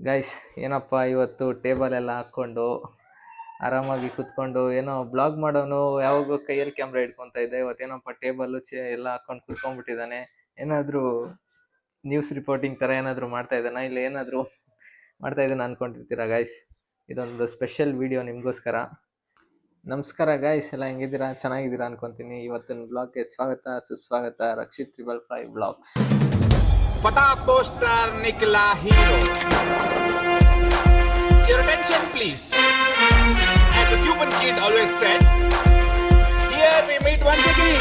Guys ಏನಪ್ಪ ಇವತ್ತು table ಎಲ್ಲ ಹಾಕ್ಕೊಂಡು ಆರಾಮಾಗಿ ಕುತ್ಕೊಂಡು ಏನೋ ಬ್ಲಾಗ್ ಮಾಡೋನು ಯಾವಾಗೂ ಕೈಯಲ್ಲಿ ಕ್ಯಾಮ್ರಾ ಹಿಡ್ಕೊಂತ ಇದ್ದೆ. ಇವತ್ತೇನಪ್ಪ ಟೇಬಲ್ ಎಲ್ಲ ಹಾಕೊಂಡು ಕುತ್ಕೊಂಡ್ಬಿಟ್ಟಿದ್ದಾನೆ. ಏನಾದರೂ ನ್ಯೂಸ್ ರಿಪೋರ್ಟಿಂಗ್ ಥರ ಏನಾದರೂ ಮಾಡ್ತಾ ಇದ್ದಾನ, ಇಲ್ಲ ಏನಾದರೂ ಮಾಡ್ತಾ ಇದ್ದಾನೆ ಅನ್ಕೊಂಡಿರ್ತೀರಾ ಗೈಸ್. ಇದೊಂದು ಸ್ಪೆಷಲ್ ವಿಡಿಯೋ ನಿಮಗೋಸ್ಕರ. ನಮಸ್ಕಾರ ಗೈಸ್, ಎಲ್ಲ ಹೆಂಗಿದ್ದೀರಾ? ಚೆನ್ನಾಗಿದ್ದೀರಾ ಅನ್ಕೊಂತೀನಿ. ಇವತ್ತಿನ ಬ್ಲಾಗ್ಗೆ ಸ್ವಾಗತ ಸುಸ್ವಾಗತ. ರಕ್ಷಿತ್ 555 ಬ್ಲಾಗ್ಸ್. फटा पोस्टर निकला hero. Your attention please. As the Cuban kid always said, here we meet once again.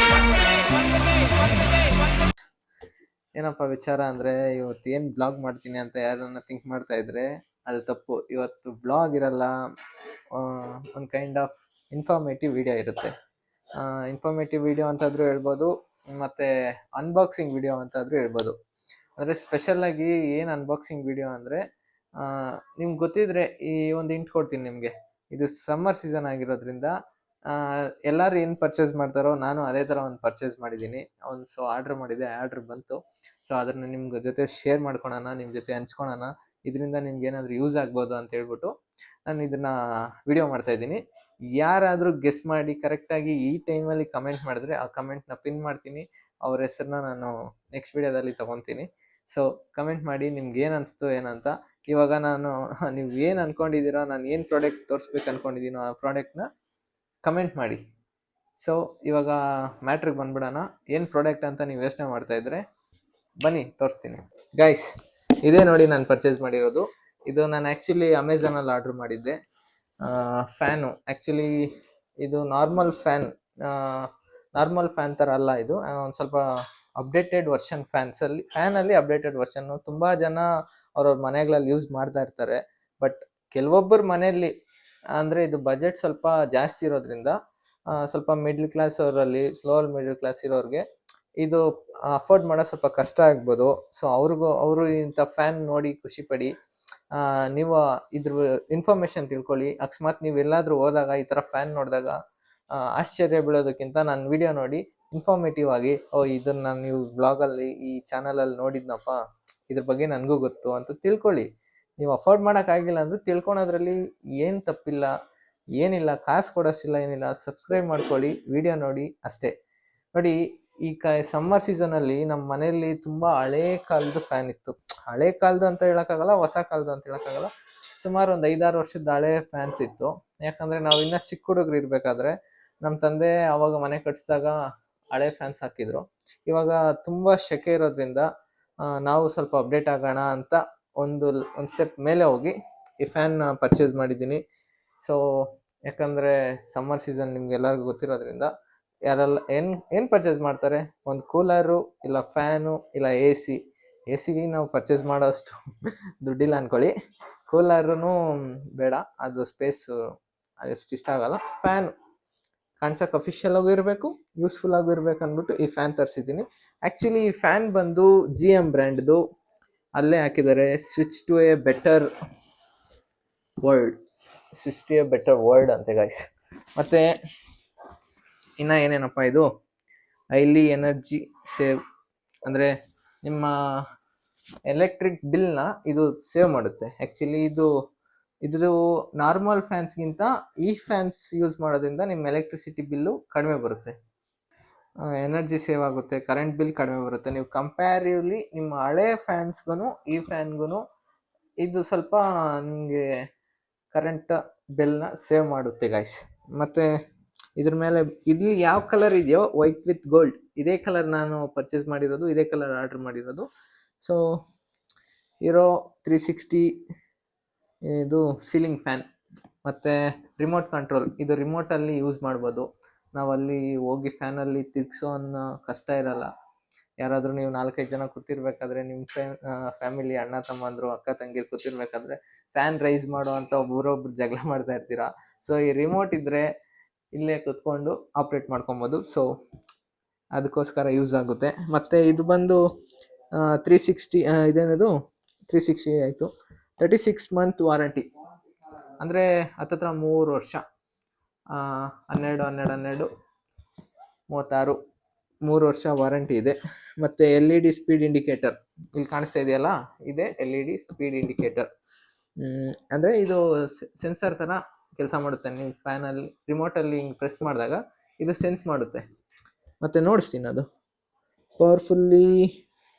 ಏನಪ್ಪ ವಿಚಾರ ಅಂದರೆ, ಇವತ್ತು ಏನು ಬ್ಲಾಗ್ ಮಾಡ್ತೀನಿ ಅಂತ ಯಾರನ್ನ ಥಿಂಕ್ ಮಾಡ್ತಾ ಇದ್ರೆ ಅದು ತಪ್ಪು. ಇವತ್ತು ಬ್ಲಾಗ್ ಇರಲ್ಲ, ಒಂದು ಕೈಂಡ್ ಆಫ್ ಇನ್ಫಾರ್ಮೇಟಿವ್ ವಿಡಿಯೋ ಇರುತ್ತೆ. ಇನ್ಫಾರ್ಮೇಟಿವ್ ವಿಡಿಯೋ ಅಂತಾದರೂ ಹೇಳ್ಬೋದು, ಮತ್ತು ಅನ್ಬಾಕ್ಸಿಂಗ್ ವಿಡಿಯೋ ಅಂತಾದರೂ ಹೇಳ್ಬೋದು. ಅಂದರೆ ಸ್ಪೆಷಲ್ಲಾಗಿ ಏನು ಅನ್ಬಾಕ್ಸಿಂಗ್ ವಿಡಿಯೋ ಅಂದರೆ, ನಿಮ್ಗೆ ಗೊತ್ತಿದ್ರೆ ಈ ಒಂದು ಇಂಟ್ ಕೊಡ್ತೀನಿ ನಿಮಗೆ. ಇದು ಸಮ್ಮರ್ ಸೀಸನ್ ಆಗಿರೋದ್ರಿಂದ ಎಲ್ಲರೂ ಏನು ಪರ್ಚೇಸ್ ಮಾಡ್ತಾರೋ ನಾನು ಅದೇ ಥರ ಒಂದು ಪರ್ಚೇಸ್ ಮಾಡಿದ್ದೀನಿ. ಸೊ ಆರ್ಡ್ರ್ ಮಾಡಿದೆ, ಆರ್ಡ್ರ್ ಬಂತು. ಸೊ ಅದನ್ನು ನಿಮ್ಮ ಜೊತೆ ಶೇರ್ ಮಾಡ್ಕೊಳೋಣ, ನಿಮ್ಮ ಜೊತೆ ಹಂಚ್ಕೊಳೋಣ. ಇದರಿಂದ ನಿಮ್ಗೆ ಏನಾದರೂ ಯೂಸ್ ಆಗ್ಬೋದು ಅಂತ ಹೇಳ್ಬಿಟ್ಟು ನಾನು ಇದನ್ನು ವಿಡಿಯೋ ಮಾಡ್ತಾಯಿದ್ದೀನಿ. ಯಾರಾದರೂ ಗೆಸ್ ಮಾಡಿ ಕರೆಕ್ಟಾಗಿ ಈ ಟೈಮಲ್ಲಿ ಕಮೆಂಟ್ ಮಾಡಿದ್ರೆ ಆ ಕಮೆಂಟ್ನ ಪಿನ್ ಮಾಡ್ತೀನಿ. ಅವ್ರ ಹೆಸರನ್ನ ನಾನು ನೆಕ್ಸ್ಟ್ ವಿಡಿಯೋದಲ್ಲಿ ತೊಗೊತೀನಿ. ಸೊ ಕಮೆಂಟ್ ಮಾಡಿ ನಿಮ್ಗೆ ಏನು ಅನಿಸ್ತು ಏನಂತ. ಇವಾಗ ನೀವು ಏನು ಅಂದ್ಕೊಂಡಿದ್ದೀರಾ, ನಾನು ಏನು ಪ್ರಾಡಕ್ಟ್ ತೋರಿಸ್ಬೇಕು ಅಂದ್ಕೊಂಡಿದ್ದೀನೋ ಆ ಪ್ರಾಡಕ್ಟ್ನ ಕಮೆಂಟ್ ಮಾಡಿ. ಸೊ ಇವಾಗ ಮ್ಯಾಟ್ರಿಗೆ ಬಂದ್ಬಿಡೋಣ. ಏನು ಪ್ರಾಡಕ್ಟ್ ಅಂತ ನೀವು ಯೋಚನೆ ಮಾಡ್ತಾಯಿದ್ರೆ ಬನ್ನಿ ತೋರಿಸ್ತೀನಿ. ಗೈಸ್, ಇದೇ ನೋಡಿ ನಾನು ಪರ್ಚೇಸ್ ಮಾಡಿರೋದು. ಇದು ನಾನು ಆ್ಯಕ್ಚುಲಿ ಅಮೆಝಾನಲ್ಲಿ ಆರ್ಡ್ರ್ ಮಾಡಿದ್ದೆ. ಫ್ಯಾನು ಆ್ಯಕ್ಚುಲಿ ಇದು ನಾರ್ಮಲ್ ಫ್ಯಾನ್ ಥರ ಅಲ್ಲ. ಇದು ಒಂದು ಸ್ವಲ್ಪ ಅಪ್ಡೇಟೆಡ್ ವರ್ಷನ್ ಫ್ಯಾನಲ್ಲಿ ಅಪ್ಡೇಟೆಡ್ ವರ್ಷನ್ನು ತುಂಬ ಜನ ಅವ್ರವ್ರ ಮನೆಗಳಲ್ಲಿ ಯೂಸ್ ಮಾಡ್ತಾ ಇರ್ತಾರೆ. ಬಟ್ ಕೆಲವೊಬ್ಬರ ಮನೆಯಲ್ಲಿ ಅಂದರೆ ಇದು ಬಜೆಟ್ ಸ್ವಲ್ಪ ಜಾಸ್ತಿ ಇರೋದ್ರಿಂದ ಸ್ವಲ್ಪ ಮಿಡ್ಲ್ ಕ್ಲಾಸ್ ಅವರಲ್ಲಿ, ಸ್ಲೋವರ್ ಮಿಡ್ಲ್ ಕ್ಲಾಸ್ ಇರೋರಿಗೆ ಇದು ಅಫೋರ್ಡ್ ಮಾಡೋದು ಸ್ವಲ್ಪ ಕಷ್ಟ ಆಗ್ಬೋದು. ಸೊ ಅವರು ಇಂಥ ಫ್ಯಾನ್ ನೋಡಿ ಖುಷಿಪಡಿ. ನೀವು ಇದ್ರ ಇನ್ಫಾರ್ಮೇಷನ್ ತಿಳ್ಕೊಳ್ಳಿ. ಅಕಸ್ಮಾತ್ ನೀವು ಎಲ್ಲಾದರೂ ಹೋದಾಗ ಈ ಥರ ಫ್ಯಾನ್ ನೋಡಿದಾಗ ಆಶ್ಚರ್ಯ ಬೀಳೋದಕ್ಕಿಂತ ನನ್ನ ವಿಡಿಯೋ ನೋಡಿ ಇನ್ಫಾರ್ಮೇಟಿವ್ ಆಗಿ, ಇದನ್ನು ನಾನು ನೀವು ಬ್ಲಾಗಲ್ಲಿ ಈ ಚಾನಲಲ್ಲಿ ನೋಡಿದ್ನಪ್ಪ, ಇದ್ರ ಬಗ್ಗೆ ನನಗೂ ಗೊತ್ತು ಅಂತ ತಿಳ್ಕೊಳ್ಳಿ. ನೀವು ಅಫೋರ್ಡ್ ಮಾಡೋಕ್ಕಾಗಿಲ್ಲ ಅಂದರೆ ತಿಳ್ಕೊಳೋದ್ರಲ್ಲಿ ಏನು ತಪ್ಪಿಲ್ಲ, ಏನಿಲ್ಲ, ಕಾಸು ಕೊಡೋಷ್ಟಿಲ್ಲ, ಏನಿಲ್ಲ. ಸಬ್ಸ್ಕ್ರೈಬ್ ಮಾಡ್ಕೊಳ್ಳಿ, ವಿಡಿಯೋ ನೋಡಿ ಅಷ್ಟೇ. ನೋಡಿ, ಈ ಸಮ್ಮರ್ ಸೀಸನಲ್ಲಿ ನಮ್ಮ ಮನೆಯಲ್ಲಿ ತುಂಬ ಹಳೇ ಕಾಲದ ಫ್ಯಾನ್ ಇತ್ತು. ಹಳೇ ಕಾಲದ ಅಂತ ಹೇಳೋಕ್ಕಾಗಲ್ಲ, ಹೊಸ ಕಾಲದ ಅಂತ ಹೇಳೋಕ್ಕಾಗಲ್ಲ. ಸುಮಾರು ಒಂದು 5-6 ವರ್ಷದ ಹಳೆ ಫ್ಯಾನ್ಸ್ ಇತ್ತು. ಯಾಕಂದರೆ ನಾವು ಇನ್ನೂ ಚಿಕ್ಕ ಹುಡುಗರು ಇರಬೇಕಾದ್ರೆ ನಮ್ಮ ತಂದೆ ಆವಾಗ ಮನೆ ಕಟ್ಸಿದಾಗ ಹಳೆ ಫ್ಯಾನ್ಸ್ ಹಾಕಿದ್ರು. ಇವಾಗ ತುಂಬ ಸೆಕೆ ಇರೋದ್ರಿಂದ ನಾವು ಸ್ವಲ್ಪ ಅಪ್ಡೇಟ್ ಆಗೋಣ ಅಂತ ಒಂದು ಸ್ಟೆಪ್ ಮೇಲೆ ಹೋಗಿ ಈ ಫ್ಯಾನ್ ಪರ್ಚೇಸ್ ಮಾಡಿದ್ದೀನಿ. ಸೊ ಯಾಕಂದರೆ ಸಮ್ಮರ್ ಸೀಸನ್ ನಿಮ್ಗೆಲ್ಲರಿಗೂ ಗೊತ್ತಿರೋದ್ರಿಂದ ಯಾರೆಲ್ಲ ಏನು ಪರ್ಚೇಸ್ ಮಾಡ್ತಾರೆ, ಒಂದು ಕೂಲರು, ಇಲ್ಲ ಫ್ಯಾನು, ಇಲ್ಲ ಎ ಸಿಗೆ ನಾವು ಪರ್ಚೇಸ್ ಮಾಡೋಷ್ಟು ದುಡ್ಡಿಲ್ಲ ಅಂದ್ಕೊಳ್ಳಿ. ಕೂಲರೂ ಬೇಡ, ಅದು ಸ್ಪೇಸು ಅಷ್ಟು ಇಷ್ಟ ಆಗಲ್ಲ. ಫ್ಯಾನು ಕಾಣ್ಸೋಕೆ ಅಫಿಷಿಯಲ್ ಆಗೂ ಇರಬೇಕು, ಯೂಸ್ಫುಲ್ ಆಗೂ ಇರಬೇಕು ಅಂದ್ಬಿಟ್ಟು ಈ ಫ್ಯಾನ್ ತರಿಸಿದ್ದೀನಿ. ಆ್ಯಕ್ಚುಲಿ ಈ ಫ್ಯಾನ್ ಬಂದು GM ಬ್ರ್ಯಾಂಡ್ದು. ಅಲ್ಲೇ ಹಾಕಿದ್ದಾರೆ, switch to a better world ಅಂತೆ ಗೈಸ್. ಮತ್ತು ಇನ್ನು ಏನೇನಪ್ಪ ಇದು, ಹೈಲಿ ಎನರ್ಜಿ ಸೇವ್ ಅಂದರೆ ನಿಮ್ಮ ಎಲೆಕ್ಟ್ರಿಕ್ ಬಿಲ್ನ ಇದು ಸೇವ್ ಮಾಡುತ್ತೆ. ಆ್ಯಕ್ಚುಲಿ ಇದು ನಾರ್ಮಲ್ ಫ್ಯಾನ್ಸ್ಗಿಂತ ಈ ಫ್ಯಾನ್ಸ್ ಯೂಸ್ ಮಾಡೋದ್ರಿಂದ ನಿಮ್ಮ ಎಲೆಕ್ಟ್ರಿಸಿಟಿ ಬಿಲ್ಲು ಕಡಿಮೆ ಬರುತ್ತೆ, ಎನರ್ಜಿ ಸೇವ್ ಆಗುತ್ತೆ, ಕರೆಂಟ್ ಬಿಲ್ ಕಡಿಮೆ ಬರುತ್ತೆ. ನೀವು ಕಂಪ್ಯಾರಿವ್ಲಿ ನಿಮ್ಮ ಹಳೆ ಫ್ಯಾನ್ಸ್ಗೂ ಈ ಫ್ಯಾನ್ಗೂ ಇದು ಸ್ವಲ್ಪ ನಿಮಗೆ ಕರೆಂಟ್ ಬಿಲ್ನ ಸೇವ್ ಮಾಡುತ್ತೆ ಗೈಸ್. ಮತ್ತು ಇದ್ರ ಮೇಲೆ ಇಲ್ಲಿ ಯಾವ ಕಲರ್ ಇದೆಯೋ, ವೈಟ್ ವಿತ್ ಗೋಲ್ಡ್, ಇದೇ ಕಲರ್ ನಾನು ಪರ್ಚೇಸ್ ಮಾಡಿರೋದು, ಇದೇ ಕಲರ್ ಆರ್ಡ್ರ್ ಮಾಡಿರೋದು. ಸೊ ಇರೋ 360 ಇದು ಸೀಲಿಂಗ್ ಫ್ಯಾನ್ ಮತ್ತು ರಿಮೋಟ್ ಕಂಟ್ರೋಲ್. ಇದು ರಿಮೋಟಲ್ಲಿ ಯೂಸ್ ಮಾಡ್ಬೋದು. ನಾವಲ್ಲಿ ಹೋಗಿ ಫ್ಯಾನಲ್ಲಿ ತಿರ್ಗಿಸೋ ಅನ್ನೋ ಕಷ್ಟ ಇರಲ್ಲ. ಯಾರಾದರೂ ನೀವು 4-5 ಜನ ಕೂತಿರ್ಬೇಕಾದ್ರೆ, ನಿಮ್ಮ ಫ್ಯಾಮಿಲಿ ಅಣ್ಣ ತಮ್ಮಂದರು ಅಕ್ಕ ತಂಗಿರು ಕೂತಿರ್ಬೇಕಾದ್ರೆ ಫ್ಯಾನ್ ರೈಸ್ ಮಾಡೋ ಅಂತ ಒಬ್ಬೊಬ್ರು ಜಗಳ ಮಾಡ್ತಾ ಇರ್ತೀರ. ಸೊ ಈ ರಿಮೋಟ್ ಇದ್ದರೆ ಇಲ್ಲೇ ಕೂತ್ಕೊಂಡು ಆಪ್ರೇಟ್ ಮಾಡ್ಕೊಬೋದು. ಸೊ ಅದಕ್ಕೋಸ್ಕರ ಯೂಸ್ ಆಗುತ್ತೆ. ಮತ್ತು ಇದು ಬಂದು 360 ಇದೇನದು 360 ಆಯಿತು. 36 ಮಂತ್ ವಾರಂಟಿ ಅಂದರೆ ಹತ್ತತ್ರ 3 ವರ್ಷ, 12 36 3 ವರ್ಷ ವಾರಂಟಿ ಇದೆ. ಮತ್ತು LED ಸ್ಪೀಡ್ ಇಂಡಿಕೇಟರ್ ಇಲ್ಲಿ ಕಾಣಿಸ್ತಾ ಇದೆಯಲ್ಲ, ಇದೆ LED ಸ್ಪೀಡ್ ಇಂಡಿಕೇಟರ್. ಅಂದರೆ ಇದು ಸೆನ್ಸರ್ ಥರ ಕೆಲಸ ಮಾಡುತ್ತೆ. ನೀವು ಫ್ಯಾನಲ್ಲಿ ರಿಮೋಟಲ್ಲಿ ಹಿಂಗೆ ಪ್ರೆಸ್ ಮಾಡಿದಾಗ ಇದು ಸೆನ್ಸ್ ಮಾಡುತ್ತೆ. ಮತ್ತು ನೋಡಿಸ್ತೀನಿ ಅದು ಪವರ್ಫುಲ್ಲಿ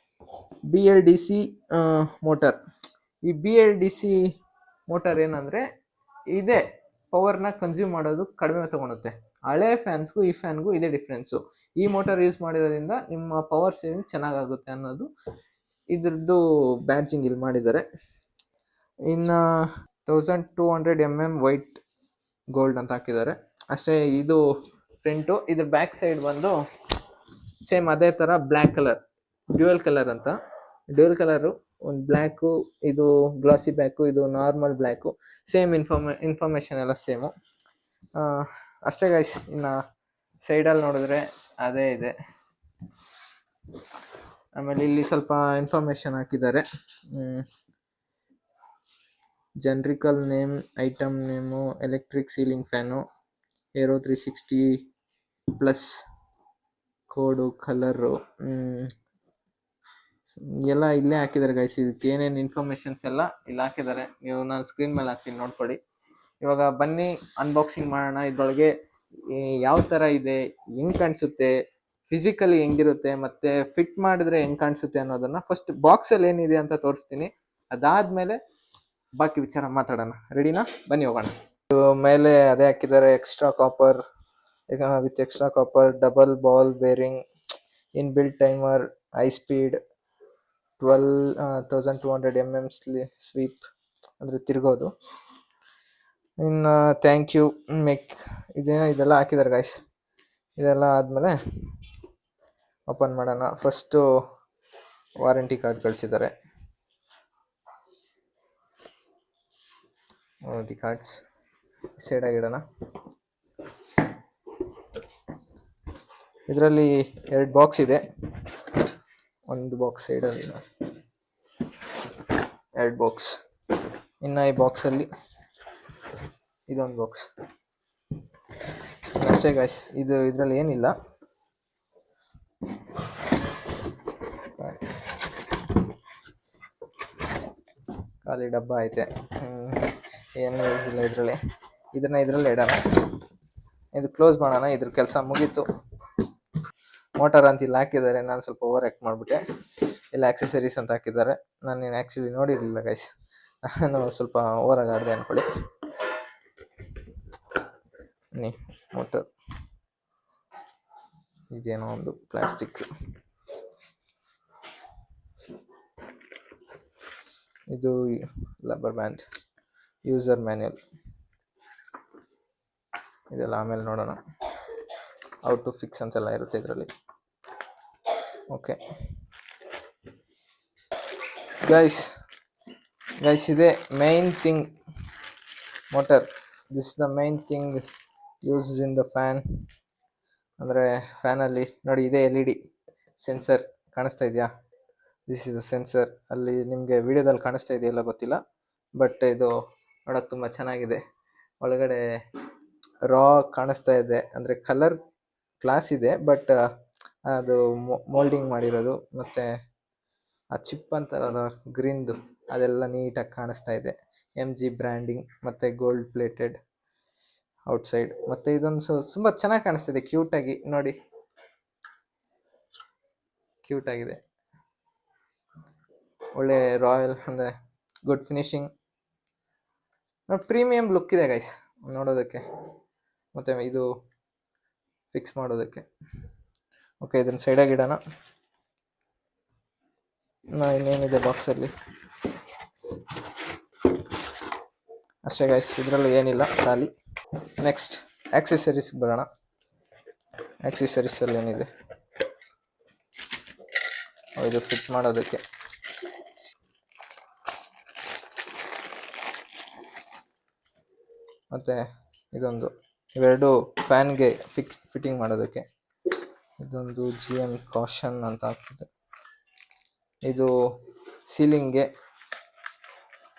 BLDC ಮೋಟರ್. ಈ BLDC ಮೋಟರ್ ಏನಂದರೆ ಇದೇ ಪವರ್ನ ಕನ್ಸ್ಯೂಮ್ ಮಾಡೋದು ಕಡಿಮೆ ತೊಗೊಳುತ್ತೆ. ಹಳೆ ಫ್ಯಾನ್ಸ್ಗೂ ಈ ಫ್ಯಾನ್ಗೂ ಇದೇ ಡಿಫ್ರೆನ್ಸು. ಈ ಮೋಟರ್ ಯೂಸ್ ಮಾಡಿರೋದ್ರಿಂದ ನಿಮ್ಮ ಪವರ್ ಸೇವಿಂಗ್ ಚೆನ್ನಾಗಾಗುತ್ತೆ ಅನ್ನೋದು ಇದ್ರದ್ದು ಬ್ಯಾಡ್ಜಿಂಗ್ ಇಲ್ಲಿ ಮಾಡಿದ್ದಾರೆ. ಇನ್ನು 1200 mm ವೈಟ್ ಗೋಲ್ಡ್ ಅಂತ ಹಾಕಿದ್ದಾರೆ ಅಷ್ಟೇ. ಇದು ಫ್ರಂಟು. ಇದ್ರ ಬ್ಯಾಕ್ ಸೈಡ್ ಬಂದು ಸೇಮ್ ಅದೇ ಥರ ಬ್ಲ್ಯಾಕ್ ಕಲರ್, ಡ್ಯುಯಲ್ ಕಲರ್ ಅಂತ. ಡ್ಯುಯಲ್ ಕಲರು, ಒಂದು ಬ್ಲ್ಯಾಕು, ಇದು ಗ್ಲಾಸಿ ಬ್ಲ್ಯಾಕು, ಇದು ನಾರ್ಮಲ್ ಬ್ಲ್ಯಾಕು. ಸೇಮ್ ಇನ್ಫಾರ್ಮೇಷನ್ ಎಲ್ಲ ಸೇಮು. ಅಷ್ಟೇ ಗೈಸ್. ಇನ್ನು ಸೈಡಲ್ಲಿ ನೋಡಿದ್ರೆ ಅದೇ ಇದೆ. ಆಮೇಲೆ ಇಲ್ಲಿ ಸ್ವಲ್ಪ ಇನ್ಫಾರ್ಮೇಷನ್ ಹಾಕಿದ್ದಾರೆ. Generical name, item name, electric ceiling fan, aero 360 plus code, colour ಎಲ್ಲ ಇಲ್ಲೇ ಹಾಕಿದ್ದಾರೆ ಗೈಸ್. ಇದಕ್ಕೆ ಏನೇನು ಇನ್ಫಾರ್ಮೇಷನ್ಸ್ ಎಲ್ಲ ಇಲ್ಲಿ ಹಾಕಿದ್ದಾರೆ. ನೀವು ನಾನು ಸ್ಕ್ರೀನ್ ಮೇಲೆ ಹಾಕ್ತೀನಿ, ನೋಡ್ಕೊಳ್ಳಿ. ಇವಾಗ ಬನ್ನಿ ಅನ್ಬಾಕ್ಸಿಂಗ್ ಮಾಡೋಣ. ಇದರೊಳಗೆ ಯಾವ ಥರ ಇದೆ, ಹೆಂಗೆ ಕಾಣಿಸುತ್ತೆ, ಫಿಸಿಕಲಿ ಹೆಂಗಿರುತ್ತೆ, ಮತ್ತು ಫಿಟ್ ಮಾಡಿದ್ರೆ ಹೆಂಗೆ ಕಾಣಿಸುತ್ತೆ ಅನ್ನೋದನ್ನು ಫಸ್ಟ್ ಬಾಕ್ಸಲ್ಲಿ ಏನಿದೆ ಅಂತ ತೋರಿಸ್ತೀನಿ. ಅದಾದಮೇಲೆ ಬಾಕಿ ವಿಚಾರ ಮಾತಾಡೋಣ. ರೆಡಿನಾ? ಬನ್ನಿ ಹೋಗೋಣ. ಮೇಲೆ ಅದೇ ಹಾಕಿದ್ದಾರೆ, extra copper with extra copper, double ball bearing, in built timer, high speed, 1200 mm sweep ಅಂದರೆ ತಿರ್ಗೋದು. ಇನ್ನು ಥ್ಯಾಂಕ್ ಯು ಮೇಕ್ ಇದೆಲ್ಲ ಹಾಕಿದ್ದಾರೆ ಗೈಸ್. ಇದೆಲ್ಲ ಆದಮೇಲೆ ಓಪನ್ ಮಾಡೋಣ. ಫಸ್ಟು ವಾರಂಟಿ ಕಾರ್ಡ್ ಕಳಿಸಿದ್ದಾರೆ. ವಾರಂಟಿ ಕಾರ್ಡ್ಸ್ ಸೈಡಾಗಿಡೋಣ. ಇದರಲ್ಲಿ 2 ಬಾಕ್ಸ್ ಇದೆ. ಒಂದು ಬಾಕ್ಸ್ ಸೈಡಲ್ಲಿ, 2 ಬಾಕ್ಸ್. ಇನ್ನು ಈ ಬಾಕ್ಸಲ್ಲಿ ಇದೊಂದು ಬಾಕ್ಸ್ ಅಷ್ಟೇ ಗೈಸ್. ಇದರಲ್ಲಿ ಏನಿಲ್ಲ. ಖಾಲಿ ಡಬ್ಬ ಐತೆ, ಏನು ಯೂಸ್ ಇಲ್ಲ ಇದರಲ್ಲಿ. ಇದರಲ್ಲಿ ಇಡೋಣ. ಇದು ಕ್ಲೋಸ್ ಮಾಡೋಣ. ಇದ್ರ ಕೆಲಸ ಮುಗೀತು. ಮೋಟಾರ್ ಅಂತ ಇಲ್ಲಿ ಹಾಕಿದ್ದಾರೆ. ನಾನು ಸ್ವಲ್ಪ ಓವರ್ ಆ್ಯಕ್ಟ್ ಮಾಡಿಬಿಟ್ಟೆ. ಇಲ್ಲ ಆಕ್ಸೆಸರೀಸ್ ಅಂತ ಹಾಕಿದ್ದಾರೆ. ನಾನೇನು ಆ್ಯಕ್ಚುಲಿ ನೋಡಿರಲಿಲ್ಲ ಗೈಸ್. ನಾನು ಸ್ವಲ್ಪ ಓವರಾಗಿ ಆಡಿದೆ ಅಂದ್ಕೊಳ್ಳಿ. ಮೋಟರ್ ಇದೇನೋ ಒಂದು ಪ್ಲಾಸ್ಟಿಕ್. ಇದು ರಬ್ಬರ್ ಬ್ಯಾಂಡ್, ಯೂಸರ್ ಮ್ಯಾನ್ಯಲ್. ಇದೆಲ್ಲ ಆಮೇಲೆ ನೋಡೋಣ. ಹೌ ಟು ಫಿಕ್ಸ್ ಅಂತೆಲ್ಲ ಇರುತ್ತೆ ಇದರಲ್ಲಿ. ಓಕೆ ಗೈಸ್, ಇದೆ main thing. Motor, this is the main thing use in the fan. ಅಂದರೆ ಫ್ಯಾನಲ್ಲಿ ನೋಡಿ, ಇದೇ LED ಸೆನ್ಸರ್ ಕಾಣಿಸ್ತಾ ಇದೆಯಾ? This is the sensor. ಅಲ್ಲಿ ನಿಮಗೆ ವಿಡಿಯೋದಲ್ಲಿ ಕಾಣಿಸ್ತಾ ಇದೆಯಲ್ಲ ಗೊತ್ತಿಲ್ಲ, ಬಟ್ ಇದು ನೋಡೋಕೆ ತುಂಬ ಚೆನ್ನಾಗಿದೆ. ಒಳಗಡೆ ರಾ ಕಾಣಿಸ್ತಾ ಇದೆ, ಅಂದರೆ ಕಲರ್ ಕ್ಲಾಸ್ ಇದೆ, ಬಟ್ ಅದು ಮೋಲ್ಡಿಂಗ್ ಮಾಡಿರೋದು. ಮತ್ತು ಆ ಚಿಪ್ ಅಂತಾರಲ್ಲ ಗ್ರೀನ್ದು, ಅದೆಲ್ಲ ನೀಟಾಗಿ ಕಾಣಿಸ್ತಾ ಇದೆ. MG ಬ್ರ್ಯಾಂಡಿಂಗ್ ಮತ್ತು ಗೋಲ್ಡ್ ಪ್ಲೇಟೆಡ್ ಔಟ್ಸೈಡ್. ಮತ್ತು ಇದೊಂದು ತುಂಬ ಚೆನ್ನಾಗಿ ಕಾಣಿಸ್ತಿದೆ, ಕ್ಯೂಟಾಗಿ ನೋಡಿ, ಕ್ಯೂಟಾಗಿದೆ. ಒಳ್ಳೆ ರಾಯಲ್ ಅಂದರೆ ಗುಡ್ ಫಿನಿಶಿಂಗ್, ಪ್ರೀಮಿಯಂ ಲುಕ್ ಇದೆ ಗೈಸ್ ನೋಡೋದಕ್ಕೆ. ಮತ್ತು ಇದು ಫಿಕ್ಸ್ ಮಾಡೋದಕ್ಕೆ. ಓಕೆ, ಇದನ್ನು ಸೈಡಾಗಿ ಇಡೋಣ. ಇನ್ನೇನಿದೆ ಬಾಕ್ಸಲ್ಲಿ ಅಷ್ಟೇ ಗೈಸ್. ಇದರಲ್ಲೂ ಏನಿಲ್ಲ, ಖಾಲಿ. ನೆಕ್ಸ್ಟ್ ಆಕ್ಸೆಸರೀಸ್ಗೆ ಬರೋಣ. ಆಕ್ಸೆಸರೀಸಲ್ಲಿ ಏನಿದೆ, ಇದು ಫಿಟ್ ಮಾಡೋದಕ್ಕೆ. ಮತ್ತು ಇದೊಂದು, ಇವೆರಡು ಫ್ಯಾನ್ಗೆ ಫಿಟ್ಟಿಂಗ್ ಮಾಡೋದಕ್ಕೆ. ಇದೊಂದು GM ಕಾಷನ್ ಅಂತ ಹಾಕ್ತಿದೆ. ಇದು ಸೀಲಿಂಗ್ಗೆ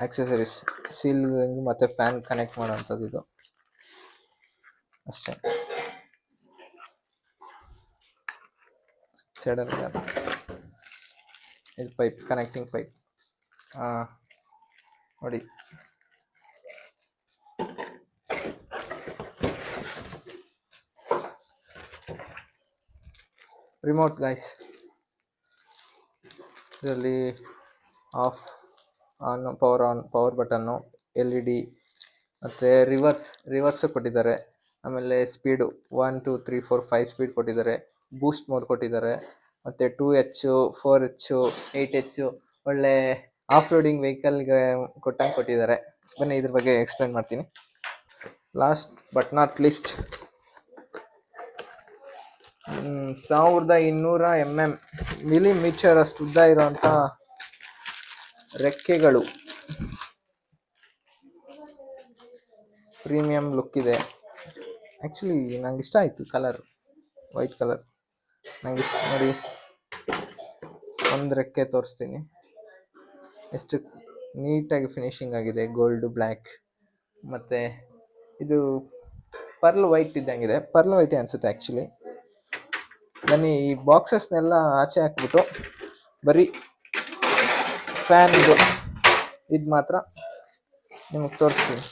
ಆಕ್ಸೆಸರೀಸ್, ಸೀಲಿಂಗ್ ಮತ್ತು ಫ್ಯಾನ್ ಕನೆಕ್ಟ್ ಮಾಡೋವಂಥದ್ದು ಇದು ಅಷ್ಟೇ. ಸೈಡಲ್ಲಿ ಇದು ಪೈಪ್, ಕನೆಕ್ಟಿಂಗ್ ಪೈಪ್. ನೋಡಿ. ರಿಮೋಟ್ ಗೈಸ್, ಇದರಲ್ಲಿ of on, power button, LED, ಮತ್ತು ರಿವರ್ಸ್ ಕೊಟ್ಟಿದ್ದಾರೆ. ಆಮೇಲೆ ಸ್ಪೀಡು 1 2 3 4 5 ಸ್ಪೀಡ್ ಕೊಟ್ಟಿದ್ದಾರೆ. ಬೂಸ್ಟ್ ಮೋಡ್ ಕೊಟ್ಟಿದ್ದಾರೆ. ಮತ್ತು 2H 4H 8H ಒಳ್ಳೆ ಆಫ್ ರೋಡಿಂಗ್ ವೆಹಿಕಲ್ಗೆ ಕೊಟ್ಟಿದ್ದಾರೆ. ಬನ್ನಿ ಇದ್ರ ಬಗ್ಗೆ ಎಕ್ಸ್ಪ್ಲೇನ್ ಮಾಡ್ತೀನಿ. Last but not least, 1200 millimetre ಅಷ್ಟು ಉದ್ದ ಇರೋಂಥ ರೆಕ್ಕೆಗಳು. ಪ್ರೀಮಿಯಂ ಲುಕ್ ಇದೆ. ಆ್ಯಕ್ಚುಲಿ ನಂಗೆ ಇಷ್ಟ ಆಯಿತು ಕಲರ್, ವೈಟ್ ಕಲರ್ ನಂಗೆ ಇಷ್ಟ. ನೋಡಿ, ಒಂದು ರೆಕ್ಕೆ ತೋರಿಸ್ತೀನಿ, ಎಷ್ಟು ನೀಟಾಗಿ ಫಿನಿಶಿಂಗ್ ಆಗಿದೆ. ಗೋಲ್ಡು, ಬ್ಲ್ಯಾಕ್, ಮತ್ತು ಇದು ಪರ್ಲ್ ವೈಟ್ ಇದ್ದಂಗಿದೆ. ಪರ್ಲ್ ವೈಟೇ ಅನಿಸುತ್ತೆ ಆ್ಯಕ್ಚುಲಿ. ಬನ್ನಿ ಈ ಬಾಕ್ಸಸ್ನೆಲ್ಲ ಆಚೆ ಹಾಕ್ಬಿಟ್ಟು ಬರೀ ಫ್ಯಾನ್ ಇದು ಮಾತ್ರ ನಿಮಗೆ ತೋರಿಸ್ತೀನಿ.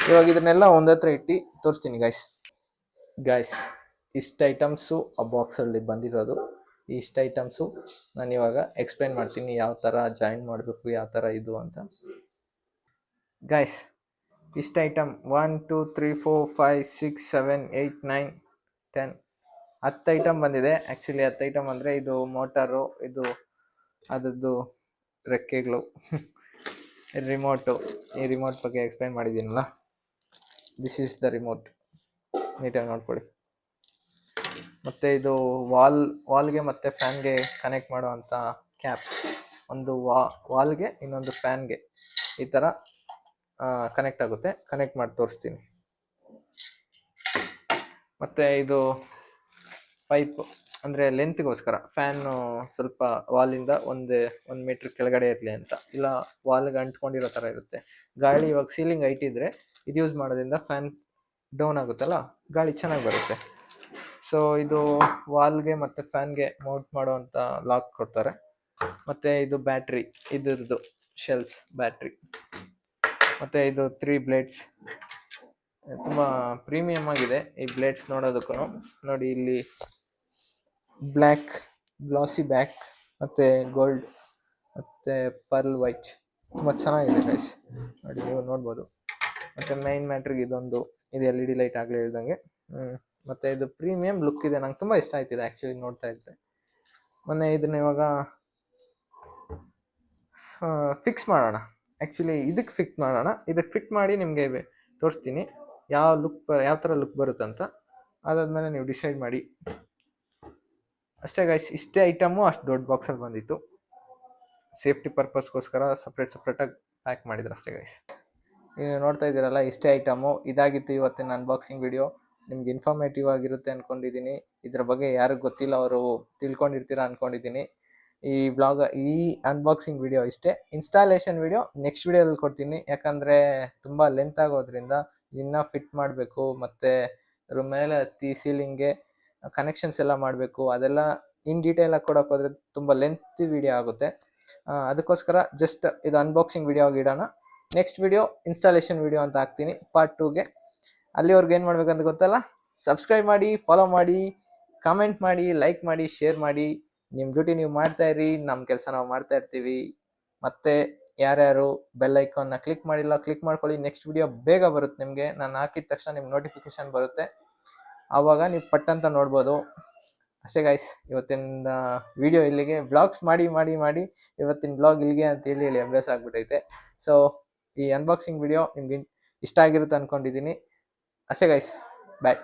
ಇವಾಗ ಇದನ್ನೆಲ್ಲ ಒಂದತ್ರ ಇಟ್ಟು ತೋರಿಸ್ತೀನಿ ಗೈಸ್. ಇಷ್ಟು ಐಟಮ್ಸು ಆ ಬಾಕ್ಸಲ್ಲಿ ಬಂದಿರೋದು. ಇಷ್ಟು ಐಟಮ್ಸು ನಾನು ಇವಾಗ ಎಕ್ಸ್ಪ್ಲೇನ್ ಮಾಡ್ತೀನಿ, ಯಾವ ಥರ ಜಾಯಿನ್ ಮಾಡಬೇಕು, ಯಾವ ಥರ ಇದು ಅಂತ. ಗೈಸ್, ಇಷ್ಟು ಐಟಮ್ 1 2 3 4 5 6 7 8 9 10 10 ಐಟಮ್ ಬಂದಿದೆ. ಆ್ಯಕ್ಚುಲಿ 10 ಐಟಮ್ ಅಂದರೆ ಇದು ಮೋಟಾರು, ಇದು ಅದರದ್ದು ರೆಕ್ಕೆಗಳು, ರಿಮೋಟು. ಈ ರಿಮೋಟ್ ಬಗ್ಗೆ ಎಕ್ಸ್ಪ್ಲೇನ್ ಮಾಡಿದ್ದೀನಲ್ಲ, ದಿಸ್ ಈಸ್ ದ ರಿಮೋಟ್, ನೀಟಾಗಿ ನೋಡ್ಕೊಳ್ಳಿ. ಮತ್ತು ಇದು ವಾಲ್ಗೆ ಮತ್ತು ಫ್ಯಾನ್ಗೆ ಕನೆಕ್ಟ್ ಮಾಡುವಂಥ ಕ್ಯಾಪ್. ಒಂದು ವಾಲ್ಗೆ, ಇನ್ನೊಂದು ಫ್ಯಾನ್ಗೆ ಈ ಥರ ಕನೆಕ್ಟ್ ಆಗುತ್ತೆ. ಕನೆಕ್ಟ್ ಮಾಡಿ ತೋರಿಸ್ತೀನಿ. ಮತ್ತು ಇದು ಪೈಪ್, ಅಂದರೆ ಲೆಂತ್ಗೋಸ್ಕರ. ಫ್ಯಾನು ಸ್ವಲ್ಪ ವಾಲಿಂದ ಒಂದು ಮೀಟ್ರ್ ಕೆಳಗಡೆ ಇರಲಿ ಅಂತ, ಇಲ್ಲ ವಾಲ್ಗೆ ಅಂಟ್ಕೊಂಡಿರೋ ಥರ ಇರುತ್ತೆ. ಗಾಳಿ ಇವಾಗ ಸೀಲಿಂಗ್ ಹೈಟ್ ಇದ್ದರೆ ಇದು ಯೂಸ್ ಮಾಡೋದ್ರಿಂದ ಫ್ಯಾನ್ ಡೌನ್ ಆಗುತ್ತಲ್ಲ, ಗಾಳಿ ಚೆನ್ನಾಗಿ ಬರುತ್ತೆ. ಸೊ ಇದು ವಾಲ್ಗೆ ಮತ್ತು ಫ್ಯಾನ್ಗೆ ಮೌಂಟ್ ಮಾಡುವಂಥ ಲಾಕ್ ಕೊಡ್ತಾರೆ. ಮತ್ತು ಇದು ಬ್ಯಾಟ್ರಿ, ಇದ್ರದ್ದು ಶೆಲ್ಸ್ ಬ್ಯಾಟ್ರಿ. ಮತ್ತು ಇದು 3 ಬ್ಲೇಡ್ಸ್, ತುಂಬ ಪ್ರೀಮಿಯಮ್ ಆಗಿದೆ ಈ ಬ್ಲೇಡ್ಸ್ ನೋಡೋದಕ್ಕೂ. ನೋಡಿ ಇಲ್ಲಿ ಬ್ಲ್ಯಾಕ್ ಗ್ಲಾಸಿ ಬ್ಯಾಕ್, ಮತ್ತು ಗೋಲ್ಡ್, ಮತ್ತು ಪರ್ಲ್ ವೈಟ್, ತುಂಬ ಚೆನ್ನಾಗಿದೆ ಗೈಸ್. ನೋಡಿ, ನೀವು ನೋಡ್ಬೋದು. ಮತ್ತು ಮೈನ್ ಮ್ಯಾಟ್ರಿಗೆ ಇದು LED ಲೈಟ್ ಆಗಲೇ ಹೇಳ್ದಂಗೆ. ಮತ್ತು ಇದು ಪ್ರೀಮಿಯಂ ಲುಕ್ ಇದೆ, ನಂಗೆ ತುಂಬ ಇಷ್ಟ ಆಯ್ತಿದೆ ಆ್ಯಕ್ಚುಲಿ ನೋಡ್ತಾ ಇದ್ದರೆ. ಮೊನ್ನೆ ಇದನ್ನ ಇವಾಗ ಫಿಕ್ಸ್ ಮಾಡೋಣ. ಆ್ಯಕ್ಚುಲಿ ಇದಕ್ಕೆ ಫಿಟ್ ಮಾಡಿ ನಿಮಗೆ ತೋರಿಸ್ತೀನಿ ಯಾವ ಥರ ಲುಕ್ ಬರುತ್ತಂತ. ಅದಾದಮೇಲೆ ನೀವು ಡಿಸೈಡ್ ಮಾಡಿ. ಅಷ್ಟೇ ಗೈಸ್, ಇಷ್ಟೇ ಐಟಮು ಅಷ್ಟು ದೊಡ್ಡ ಬಾಕ್ಸಲ್ಲಿ ಬಂದಿತ್ತು. ಸೇಫ್ಟಿ ಪರ್ಪಸ್ಗೋಸ್ಕರ ಸಪ್ರೇಟಾಗಿ ಪ್ಯಾಕ್ ಮಾಡಿದ್ರು ಅಷ್ಟೇ ಗೈಸ್. ನೀವು ನೋಡ್ತಾ ಇದ್ದೀರಲ್ಲ, ಇಷ್ಟೇ ಐಟಮು. ಇದಾಗಿತ್ತು ಇವತ್ತಿನ ಅನ್ಬಾಕ್ಸಿಂಗ್ ವಿಡಿಯೋ. ನಿಮ್ಗೆ ಇನ್ಫಾರ್ಮೇಟಿವ್ ಆಗಿರುತ್ತೆ ಅಂದ್ಕೊಂಡಿದ್ದೀನಿ. ಇದ್ರ ಬಗ್ಗೆ ಯಾರಿಗೆ ಗೊತ್ತಿಲ್ಲ ಅವರು ತಿಳ್ಕೊಂಡಿರ್ತೀರ ಅಂದ್ಕೊಂಡಿದ್ದೀನಿ. ಈ ಅನ್ಬಾಕ್ಸಿಂಗ್ ವಿಡಿಯೋ ಇಷ್ಟೇ. ಇನ್ಸ್ಟಾಲೇಷನ್ ವಿಡಿಯೋ ನೆಕ್ಸ್ಟ್ ವಿಡಿಯೋದಲ್ಲಿ ಕೊಡ್ತೀನಿ, ಯಾಕಂದರೆ ತುಂಬ ಲೆಂತ್ ಆಗೋದ್ರಿಂದ ಇನ್ನೂ ಫಿಟ್ ಮಾಡಬೇಕು, ಮತ್ತು ಅದ್ರ ಮೇಲೆ ಹತ್ತಿ ಸೀಲಿಂಗ್ಗೆ ಕನೆಕ್ಷನ್ಸ್ ಎಲ್ಲ ಮಾಡಬೇಕು. ಅದೆಲ್ಲ ಇನ್ ಡೀಟೇಲಾಗಿ ಕೊಡೋಕೆ ಹೋದರೆ ತುಂಬ ಲೆಂತ್ ವಿಡಿಯೋ ಆಗುತ್ತೆ. ಅದಕ್ಕೋಸ್ಕರ ಜಸ್ಟ್ ಇದು ಅನ್ಬಾಕ್ಸಿಂಗ್ ವಿಡಿಯೋ ಆಗಿ ಇಡೋಣ. ನೆಕ್ಸ್ಟ್ ವಿಡಿಯೋ ಇನ್ಸ್ಟಾಲೇಷನ್ ವಿಡಿಯೋ ಅಂತ ಹಾಕ್ತೀನಿ, ಪಾರ್ಟ್ 2ಗೆ. ಅಲ್ಲಿವರೆಗೂ ಏನು ಮಾಡಬೇಕಂತ ಗೊತ್ತಲ್ಲ, ಸಬ್ಸ್ಕ್ರೈಬ್ ಮಾಡಿ, ಫಾಲೋ ಮಾಡಿ, ಕಾಮೆಂಟ್ ಮಾಡಿ, ಲೈಕ್ ಮಾಡಿ, ಶೇರ್ ಮಾಡಿ. ನಿಮ್ಮ ಡ್ಯೂಟಿ ನೀವು ಮಾಡ್ತಾ ಇರಿ, ನಮ್ಮ ಕೆಲಸ ನಾವು ಮಾಡ್ತಾ ಇರ್ತೀವಿ. ಮತ್ತು ಯಾರ್ಯಾರು ಬೆಲ್ ಐಕಾನ್ನ ಕ್ಲಿಕ್ ಮಾಡಿಲ್ಲ, ಕ್ಲಿಕ್ ಮಾಡ್ಕೊಳ್ಳಿ. ನೆಕ್ಸ್ಟ್ ವಿಡಿಯೋ ಬೇಗ ಬರುತ್ತೆ ನಿಮಗೆ. ನಾನು ಹಾಕಿದ ತಕ್ಷಣ ನಿಮ್ಗೆ ನೋಟಿಫಿಕೇಶನ್ ಬರುತ್ತೆ, ಆವಾಗ ನೀವು ಪಟ್ಟಂತ ನೋಡ್ಬೋದು. ಅಷ್ಟೇ ಗೈಸ್, ಇವತ್ತಿನ ವಿಡಿಯೋ ಇಲ್ಲಿಗೆ. ಬ್ಲಾಗ್ಸ್ ಮಾಡಿ ಇವತ್ತಿನ ಬ್ಲಾಗ್ ಇಲ್ಲಿಗೆ ಅಂತ ಹೇಳಿ ಅಭ್ಯಾಸ ಆಗ್ಬಿಟ್ಟೈತೆ. ಸೊ ಈ ಅನ್ಬಾಕ್ಸಿಂಗ್ ವಿಡಿಯೋ ನಿಮ್ಗೆ ಇಷ್ಟ ಆಗಿರುತ್ತೆ ಅಂದ್ಕೊಂಡಿದ್ದೀನಿ. ಅಷ್ಟೇ ಗೈಸ್, ಬಾಯ್.